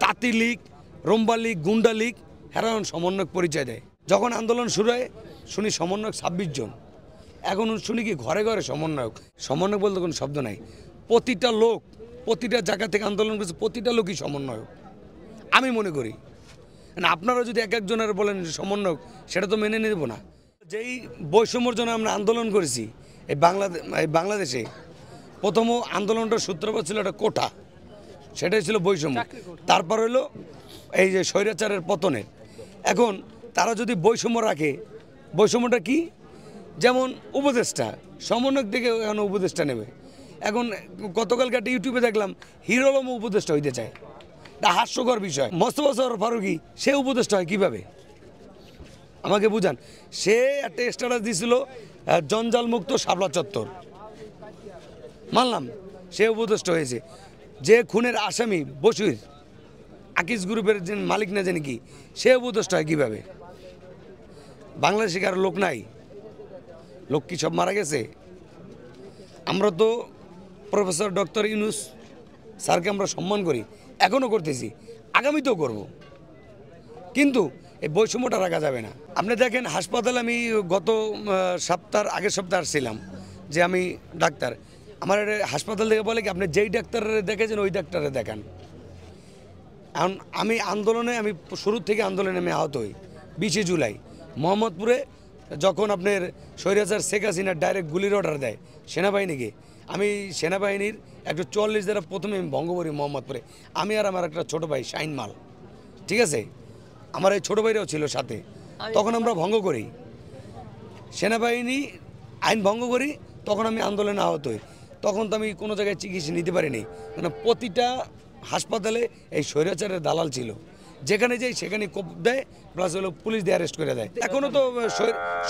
তাঁতি লীগ, রম্বা লীগ, গুন্ডা লীগ হেরান সমন্বয়ক পরিচয় দেয়। যখন আন্দোলন শুরু হয় শুনি সমন্বয়ক 26 জন, এখন শুনি কি ঘরে ঘরে সমন্বয়ক। সমন্বয়ক বলতে কোনো শব্দ নাই, প্রতিটা লোক প্রতিটা জায়গা থেকে আন্দোলন করছে, প্রতিটা লোকই সমন্বয়ক আমি মনে করি। আপনারা যদি এক একজনের বলেন সমন্বয়ক, সেটা তো মেনে নেব না। যেই বৈষম্যর জন্য আমরা আন্দোলন করেছি এই বাংলাদেশে, প্রথম আন্দোলনটার সূত্রপাত ছিল একটা কোটা, সেটাই ছিল বৈষম্য। তারপর হলো এই যে স্বৈরাচারের পতনের। এখন তারা যদি বৈষম্য রাখে, বৈষম্যটা কি? যেমন উপদেষ্টা, সমন্বয়ক থেকে এখন উপদেষ্টা নেবে। এখন গতকালকে একটা ইউটিউবে দেখলাম হিরো আলম উপদেষ্টা হইতে চায়, এটা হাস্যকর বিষয়। মোস্তফা সরোয়ার ফারুকী সে উপদেষ্টা হয় কীভাবে, আমাকে বুঝান। সে একটা স্ট্যাটাস দিয়েছিল জঞ্জাল মুক্ত শাপলা চত্বর, মানলাম সে উপদেষ্টা হয়েছে। যে খুনের আসামি বশির আকিজ গ্রুপের যে মালিক না জানি কি, সে উপদেষ্টা হয় কীভাবে? বাংলাদেশে কারো লোক নাই? লোক কি সব মারা গেছে? আমরা তো প্রফেসর ডক্টর ইউনূস স্যারকে আমরা সম্মান করি, এখনও করতেছি, আগামীতেও করব, কিন্তু এই বৈষম্যটা রাখা যাবে না। আপনি দেখেন হাসপাতালে, আমি গত আগের সপ্তাহে আসছিলাম, যে আমি ডাক্তার, আমার হাসপাতাল থেকে বলে কি আপনি যেই ডাক্তারে দেখেছেন ওই ডাক্তারে দেখান। এখন আমি শুরু থেকে আন্দোলনে আমি আহত হই। 20 জুলাই মোহাম্মদপুরে যখন আপনার স্বৈরাচার শেখ হাসিনা ডাইরেক্ট গুলির অর্ডার দেয় সেনাবাহিনীকে, আমি সেনাবাহিনীর 144 দ্বারা প্রথমে আমি ভঙ্গ করি মোহাম্মদপুরে, আমি আর আমার একটা ছোটো ভাই শাইন মাল, ঠিক আছে, আমার এই ছোটো ভাইরাও ছিল সাথে, তখন আমরা ভঙ্গ করি, সেনাবাহিনী আইন ভঙ্গ করি, তখন আমি আন্দোলনে আহত হই। তখন তো আমি কোনো জায়গায় চিকিৎসা নিতে পারিনি, মানে প্রতিটা হাসপাতালে এই স্বৈরাচারের দালাল ছিল, যেখানে যাই সেখানে কোপ দেয়, প্লাস হলো পুলিশ দিয়ে অ্যারেস্ট করে দেয়। এখনও তো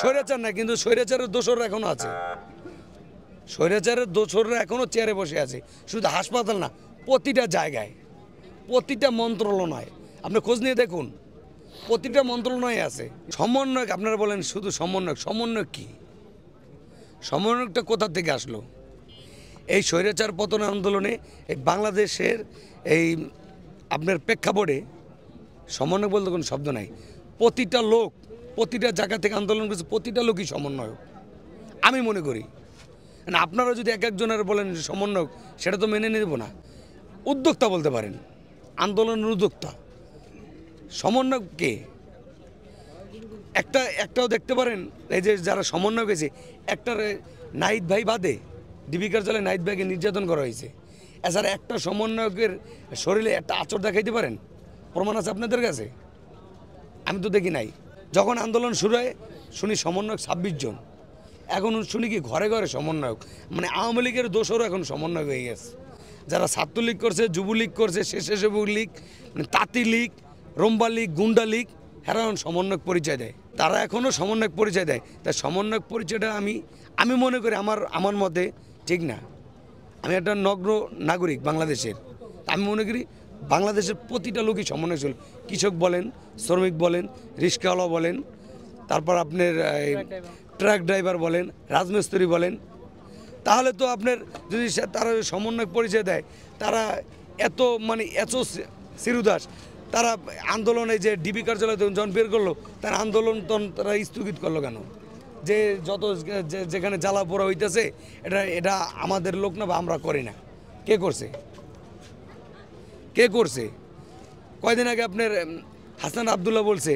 স্বৈরাচার না, কিন্তু স্বৈরাচারের দোসররা এখনও আছে, স্বৈরাচারের দোসররা এখনও চেয়ারে বসে আছে। শুধু হাসপাতাল না, প্রতিটা জায়গায়, প্রতিটা মন্ত্রণালয় আপনি খোঁজ নিয়ে দেখুন, প্রতিটা মন্ত্রণালয় আছে সমন্বয়ক। আপনারা বলেন শুধু সমন্বয়ক, সমন্বয়ক কি? সমন্বয়কটা কোথা থেকে আসলো? এই স্বৈরাচার পতন আন্দোলনে এই বাংলাদেশের এই আপনার প্রেক্ষাপটে সমন্বয়ক বলতে কোনো শব্দ নাই, প্রতিটা লোক প্রতিটা জায়গা থেকে আন্দোলন করছে, প্রতিটা লোকই সমন্বয়ক আমি মনে করি। আপনারা যদি এক একজনের বলেন সমন্বয়ক, সেটা তো মেনে নেব না। উদ্যোক্তা বলতে পারেন, আন্দোলনের উদ্যোক্তা। সমন্বয়ক কে? একটাও দেখতে পারেন এই যে যারা সমন্বয়ক হয়েছে, একটার নাহিদ ভাই বাদে ডিবি কার্যালয়ে নাহিদ ভাইকে নির্যাতন করা হয়েছে, এছাড়া একটা সমন্বয়কের শরীরে একটা আচর দেখাইতে পারেন? প্রমাণ আছে আপনাদের কাছে? আমি তো দেখি নাই। যখন আন্দোলন শুরু হয় শুনি সমন্বয়ক 26 জন, এখন শুনি কি ঘরে ঘরে সমন্বয়ক। মানে আওয়ামী লীগের দোষরও এখন সমন্বয়ক হয়ে গেছে, যারা ছাত্রলীগ করছে, যুবলীগ করছে, স্বেচ্ছাসেবক লীগ, মানে তাঁতি লীগ, রম্বা লীগ, গুন্ডা লীগ হেরান সমন্বয়ক পরিচয় দেয়, তারা এখনও সমন্বয়ক পরিচয় দেয়। তাই সমন্বয়ক পরিচয়টা আমি মনে করি আমার মতে ঠিক না। আমি একটা নগ্ন নাগরিক বাংলাদেশের, আমি মনে করি বাংলাদেশের প্রতিটা লোকই সমন্বয় ছিল। কৃষক বলেন, শ্রমিক বলেন, রিক্সাওয়ালা বলেন, তারপর আপনার ট্রাক ড্রাইভার বলেন, রাজমিস্ত্রি বলেন, তাহলে তো আপনার যদি তারা সমন্বয় পরিচয় দেয়, তারা এত সিরুদাস, তারা আন্দোলনে যে ডিবি কার্যালয় যখন বের করলো, তার আন্দোলন তারা স্থগিত করলো কেন? যে যেখানে জ্বালা পোড়া হইতেছে, এটা আমাদের লোক না, বা আমরা করি না। কে করছে? কয়দিন আগে আপনার হাসান আবদুল্লাহ বলছে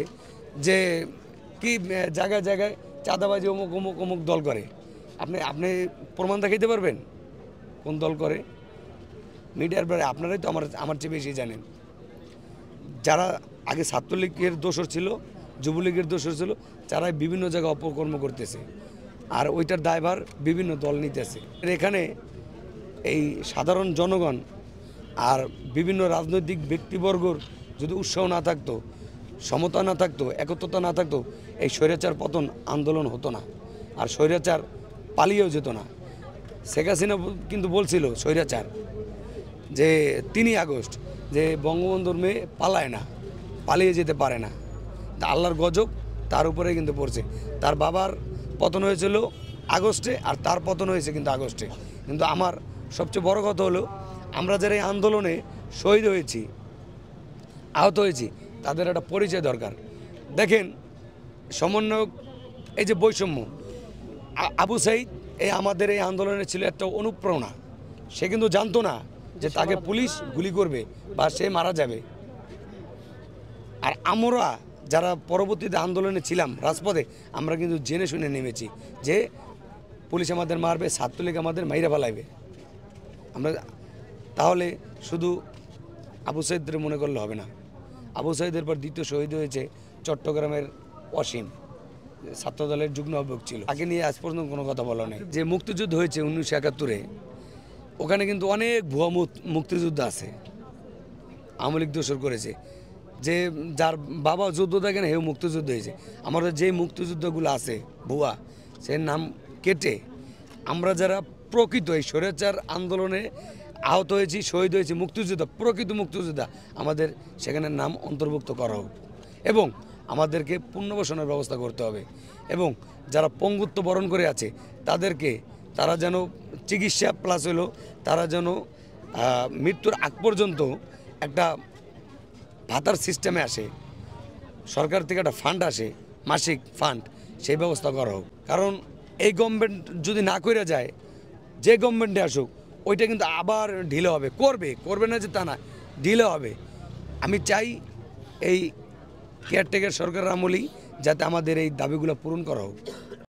যে কি জায়গায় জায়গায় চাঁদাবাজি অমুক অমুক অমুক দল করে। আপনি প্রমাণ দেখাইতে পারবেন কোন দল করে? মিডিয়ার ব্যাপারে আপনারাই তো আমার চেয়ে বেশি জানেন। যারা আগে ছাত্রলীগের দোষর ছিল, যুবলীগের দোষর ছিল, যারা বিভিন্ন জায়গায় অপকর্ম করতেছে, আর ওইটার দায়ভার বিভিন্ন দল নিতেছে। এখানে এই সাধারণ জনগণ আর বিভিন্ন রাজনৈতিক ব্যক্তিবর্গর যদি উৎসাহ না থাকতো, সমতা না থাকতো, একত্রতা না থাকতো, এই স্বৈরাচার পতন আন্দোলন হতো না, আর স্বৈরাচার পালিয়েও যেত না। শেখ হাসিনা কিন্তু বলছিল স্বৈরাচার যে 3 আগস্ট যে বঙ্গবন্ধুর মেয়ে পালায় না, পালিয়ে যেতে পারে না, তা আল্লাহর গজব তার উপরে কিন্তু পড়ছে। তার বাবার পতন হয়েছিল আগস্টে, আর তার পতন হয়েছে কিন্তু আগস্টে। কিন্তু আমার সবচেয়ে বড় কথা হলো, আমরা যারা এই আন্দোলনে শহীদ হয়েছি, আহত হয়েছি তাদের একটা পরিচয় দরকার। দেখেন সমন্বয়ক, এই যে বৈষম্য, আবু সাইদ এই আমাদের এই আন্দোলনে ছিল একটা অনুপ্রেরণা। সে কিন্তু জানতো না যে তাকে পুলিশ গুলি করবে বা সে মারা যাবে। আর আমরা যারা পরবর্তীতে আন্দোলনে ছিলাম রাজপথে, আমরা কিন্তু জেনে শুনে নেমেছি যে পুলিশ আমাদের মারবে, ছাত্রলীগ আমাদের মাইরা ফেলাইবে। আমরা তাহলে শুধু আবু সাইদের মনে করলে হবে না। আবু সাইদের পর দ্বিতীয় শহীদ হয়েছে চট্টগ্রামের অসীম, ছাত্রদলের যুগ্ম আহ্বায়ক ছিল, তাকে নিয়ে আজ পর্যন্ত কোনো কথা বলা নেই। যে মুক্তিযুদ্ধ হয়েছে 1971-এ, ওখানে কিন্তু অনেক ভুয়া মুক্তিযুদ্ধ আছে, আওয়ামী লীগ দোসর করেছে। যে যার বাবা যুদ্ধ দেখেন হেউ মুক্তিযুদ্ধ হয়েছে। আমাদের যে মুক্তিযুদ্ধগুলো আছে ভুয়া, সে নাম কেটে আমরা যারা প্রকৃত এই স্বৈরাচার আন্দোলনে আহত হয়েছি, শহীদ হয়েছি, মুক্তিযোদ্ধা, প্রকৃত মুক্তিযোদ্ধা, আমাদের সেখানে নাম অন্তর্ভুক্ত করা হোক এবং আমাদেরকে পুনর্বাসনের ব্যবস্থা করতে হবে। এবং যারা পঙ্গুত্ব বরণ করে আছে তাদেরকে, তারা যেন চিকিৎসা প্লাস হলো তারা যেন মৃত্যুর আগ পর্যন্ত একটা ভাতার সিস্টেমে আসে, সরকার থেকে একটা ফান্ড আসে, মাসিক ফান্ড, সেই ব্যবস্থা করা হোক। কারণ এই গভর্নমেন্ট যদি না করে যায়, যে গভর্নমেন্টে আসুক ওইটা কিন্তু আবার ঢিলে হবে, করবে না যে তা না, ঢিলে হবে। আমি চাই এই কেয়ারটেকার সরকারের আমলেই যাতে আমাদের এই দাবিগুলো পূরণ করা হোক।